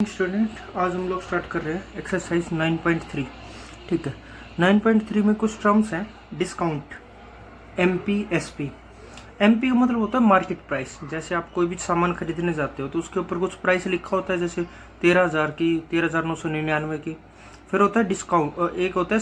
Student, आज हम लोग स्टार्ट कर रहे हैं एक्सरसाइज 9.3। ठीक है, 9.3 में कुछ टर्म्स हैं। Discount, MP, SP. एमपी का मतलब होता है मार्केट प्राइस। जैसे आप कोई भी सामान खरीदने जाते हो तो उसके ऊपर कुछ प्राइस लिखा होता है, जैसे 13,000 की, 13,999 की। फिर होता है डिस्काउंट, एक होता है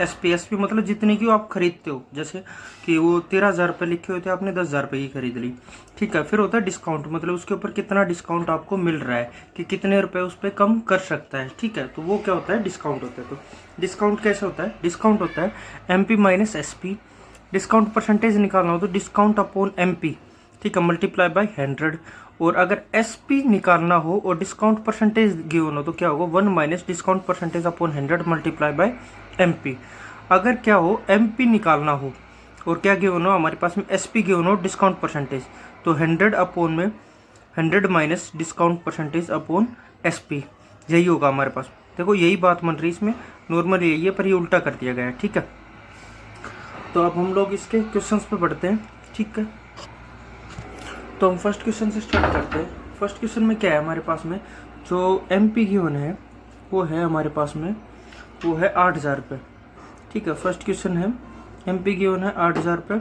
एसपी। एसपी मतलब जितने की आप खरीदते हो, जैसे कि वो 13,000 रुपये लिखे हुए थे, आपने 10,000 रुपये की खरीद ली। ठीक है, फिर होता है डिस्काउंट, मतलब उसके ऊपर कितना डिस्काउंट आपको मिल रहा है, कि कितने रुपए उस पर कम कर सकता है। ठीक है, तो वो क्या होता है, डिस्काउंट होता है। तो डिस्काउंट कैसे होता है, डिस्काउंट होता है MP minus SP. Discount percentage निकालना हो तो डिस्काउंट अपॉन एमपी, ठीक है, मल्टीप्लाई बाय 100। और अगर एसपी निकालना हो और डिस्काउंट परसेंटेज गिवन हो तो क्या होगा, 1 minus discount percentage upon 100 multiply by MP. अगर क्या हो, एमपी निकालना हो और क्या गिवन हो, हमारे पास में एसपी गिवन हो डिस्काउंट परसेंटेज, तो 100 अपॉन में 100 minus discount percentage upon SP, यही होगा हमारे पास। देखो यही बात बन रही इसमें, नॉर्मल यही है पर ये उल्टा कर दिया गया है। ठीक है, तो अब हम लोग इसके क्वेश्चंस पे बढ़ते हैं। ठीक है, तो हम फर्स्ट क्वेश्चन से स्टार्ट करते हैं। फर्स्ट क्वेश्चन में क्या है हमारे पास में, जो एमपी गिवन है वो है हमारे पास में, वो है 8,000 रुपये। ठीक है, फर्स्ट क्वेश्चन है एमपी गिवन है 8,000 रुपये।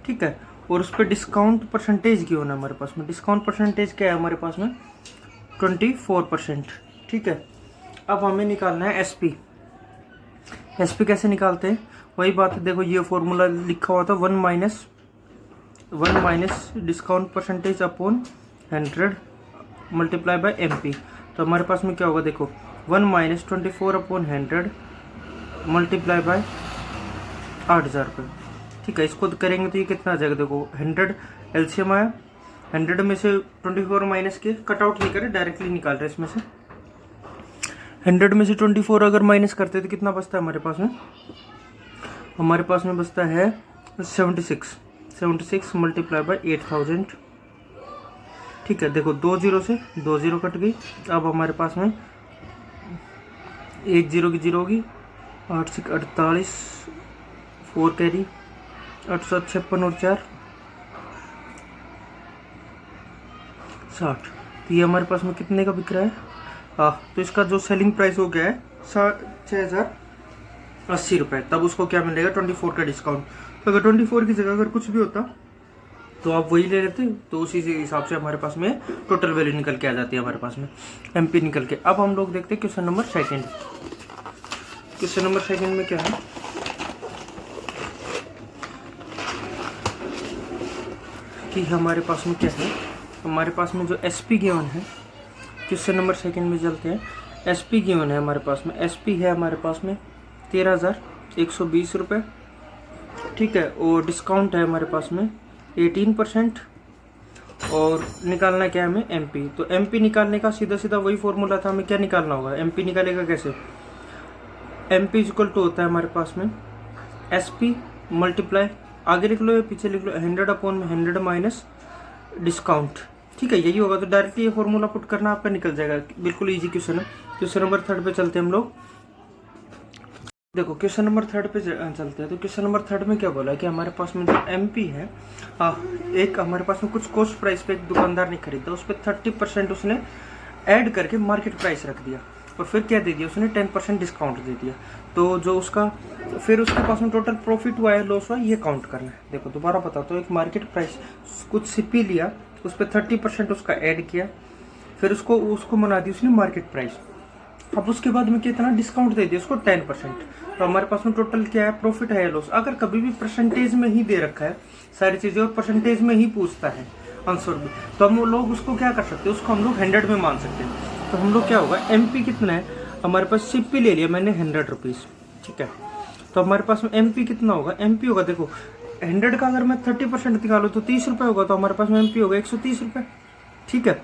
ठीक है, और उस पर डिस्काउंट परसेंटेज गिवन है हमारे पास में। डिस्काउंट परसेंटेज क्या है हमारे पास में, 24%। ठीक है, अब हमें निकालना है एसपी। एसपी कैसे निकालते हैं, वही बात है। देखो ये फॉर्मूला लिखा हुआ था, 1 minus discount percentage upon 100 multiply by MP. तो हमारे पास में क्या होगा, देखो 1 माइनस 24 अपॉन 100 मल्टीप्लाई बाय 8,000 रुपये। ठीक है, इसको करेंगे तो ये कितना आ जाएगा, देखो 100 एलसीएम आया, 100 में से 24 माइनस के, कटआउट नहीं करे, डायरेक्टली निकाल रहे हैं इसमें से। 100 में से 24 अगर माइनस करते तो कितना बचता है हमारे पास में, हमारे पास में बचता है 76 मल्टीप्लाई बाय 8,000। ठीक है, देखो 2 जीरो से 2 जीरो कट गई। अब हमारे पास में 1 जीरो की जीरो होगी, 8 से 48, 4 कैरी, 856 और 4 60। तो ये हमारे पास में कितने का बिक रहा है, तो इसका जो सेलिंग प्राइस हो गया है 6,080 रुपये। तब उसको क्या मिलेगा, 24 का डिस्काउंट। तो अगर 24 की जगह अगर कुछ भी होता तो आप वही ले लेते, तो उसी से हिसाब से हमारे पास में टोटल वैल्यू निकल के आ जाती है हमारे पास में, एमपी निकल के। अब हम लोग देखते हैं question number second. Question number second में क्या है कि हमारे पास में क्या है, हमारे पास में जो एसपी गिवन है, क्वेश्चन नंबर सेकंड में चलते हैं। एसपी गिवन है हमारे पास में, एसपी है हमारे पास में 13,120 रुपये। ठीक है, और डिस्काउंट है हमारे पास में 18%। और निकालना क्या है हमें, एमपी। तो एमपी निकालने का सीधा सीधा वही फॉर्मूला था, हमें क्या निकालना होगा, एमपी निकालेगा कैसे, एमपी इक्वल टू होता है हमारे पास में एसपी मल्टीप्लाई, आगे लिख लो या पीछे लिख लो, 100 अपॉन में 100 माइनस डिस्काउंट। ठीक है, यही होगा। तो डायरेक्टली ये फॉर्मूला पुट करना आपका निकल जाएगा, बिल्कुल इजी क्वेश्चन है। क्वेश्चन नंबर 3 पे चलते हैं हम लोग। देखो क्वेश्चन नंबर 3 पे चलते हैं। तो क्वेश्चन नंबर 3 में क्या बोला कि हमारे पास में जो एमपी है, एक हमारे पास में कुछ कॉस्ट प्राइस पे एक दुकानदार ने खरीदा, उस पर 30% उसने ऐड करके मार्केट प्राइस रख दिया, और फिर क्या दे दिया उसने, 10% डिस्काउंट दे दिया। तो जो उसका फिर उसके पास में टोटल प्रॉफिट हुआ है, लॉस हुआ है, ये काउंट करना है। देखो दोबारा बताओ, तो एक मार्केट प्राइस कुछ सीपी लिया, उस पर 30% उसका ऐड किया, फिर उसको बना दी उसने मार्केट प्राइस। अब उसके बाद में कितना डिस्काउंट दे दिया उसको, 10%। तो हमारे पास में टोटल क्या है, प्रॉफिट है या लॉस। अगर कभी भी परसेंटेज में ही दे रखा है सारी चीजें और परसेंटेज में ही पूछता है आंसर भी, तो हम लोग उसको क्या कर सकते हैं, उसको हम लोग 100 में मान सकते हैं। तो हम लोग क्या होगा, एमपी कितना है हमारे पास, सीपी ले लिया मैंने 100 रुपीज़। ठीक है, तो हमारे पास में एमपी कितना होगा, एमपी होगा, देखो 100 का अगर मैं 30% निकालू तो 30 रुपये होगा, तो हमारे पास में एमपी होगा 130 रुपये। ठीक है,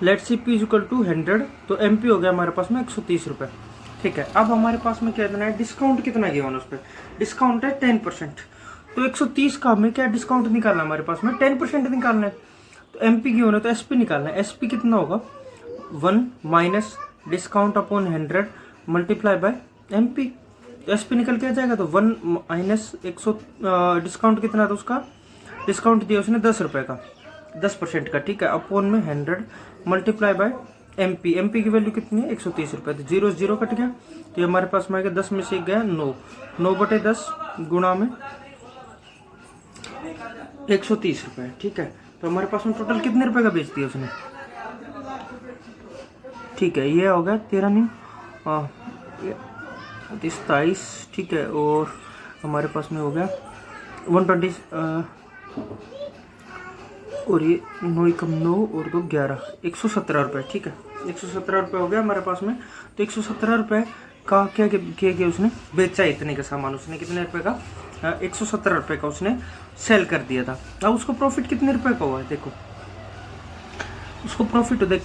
let C P equal to 100, तो एमपी हो गया हमारे पास में 130 रुपये। ठीक है, अब हमारे पास में क्या देना है, डिस्काउंट कितना गिवन उस पर, डिस्काउंट है 10%। तो 130 का हमें क्या डिस्काउंट निकालना है, हमारे पास में 10% निकालना है। तो एमपी गिवन है तो एसपी निकालना है। एसपी कितना होगा, 1 minus discount upon 100 multiply by MP. तो एसपी निकल के आ जाएगा, तो 1 माइनस 100, डिस्काउंट कितना था उसका, डिस्काउंट दिया उसने 10 रुपये का, 10% का। ठीक है, अपॉन में 100 मल्टीप्लाई बाय एमपी की वैल्यू कितनी है 130 रुपये, तो 0 0 कट गया, तो ये हमारे पास में आएगा 10 में से 1 गया 9, 9/10 गुणा में 130 रुपये। ठीक है, तो हमारे पास में टोटल कितने रुपए का बेच दिया उसने। ठीक है, ये हो गया 13 नहीं 27, ठीक है, और हमारे पास में हो गया 120 और ये 9 कम 9 और 2 11, 117 रुपये। ठीक है, 117 रुपये हो गया हमारे पास में। तो 117 रुपये का क्या किया उसने बेचा, इतने का सामान उसने कितने रुपए का 117 रुपये का उसने सेल कर दिया था। अब उसको प्रॉफिट कितने रुपए का हुआ है, देखो उसको प्रॉफिट देख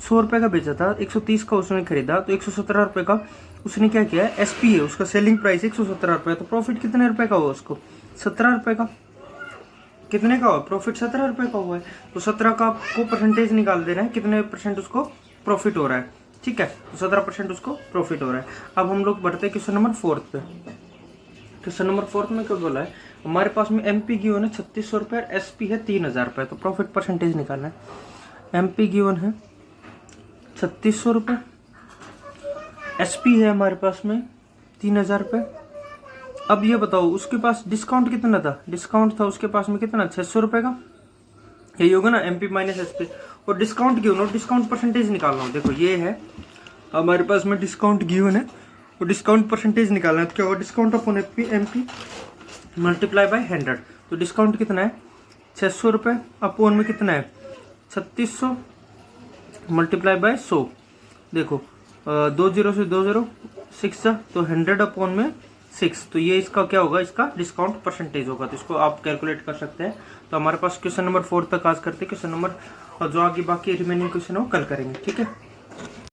100 रुपये का बेचा था, 130 का उसने खरीदा, तो 117 रुपये का उसने क्या किया, एसपी है उसका सेलिंग प्राइस 117 रुपये, तो प्रॉफिट कितने रुपए का हुआ उसको 17 रुपये का। कितने का हुआ प्रॉफिट 17 रुपये का हुआ है, तो 17 का आपको परसेंटेज निकाल दे रहे हैं कितने परसेंट उसको प्रॉफिट हो रहा है। ठीक है, तो 17% उसको प्रॉफिट हो रहा है। अब हम लोग बढ़ते हैं क्वेश्चन नंबर 4 पे। क्वेश्चन नंबर 4 में क्या बोला है, हमारे पास में एमपी गिवन है 3600 रुपये, एसपी है 3000 रुपये, तो प्रॉफिट परसेंटेज निकालना है। एमपी गिवन है 3600 रुपये, एसपी है हमारे पास में 3000 रुपये। अब ये बताओ उसके पास डिस्काउंट कितना था, डिस्काउंट था उसके पास में कितना 600 रुपये का, यही होगा ना एमपी माइनस एसपी। और डिस्काउंट गिवन और डिस्काउंट परसेंटेज निकालना हो, देखो ये है हमारे पास में डिस्काउंट गिवन है और डिस्काउंट परसेंटेज निकालना है, तो क्या होगा discount upon MP multiply by 100। तो डिस्काउंट कितना है 600 रुपये, अपॉन में कितना है 3600 मल्टीप्लाई बाय 100। देखो 2 0 से 2 0 6 तो 100 अपॉन में 6, तो ये इसका क्या होगा, इसका डिस्काउंट परसेंटेज होगा, तो इसको आप कैलकुलेट कर सकते हैं। तो हमारे पास क्वेश्चन नंबर 4 तक आज करते हैं, क्वेश्चन नंबर जो आगे बाकी रिमेनिंग क्वेश्चन है वो कल करेंगे। ठीक है।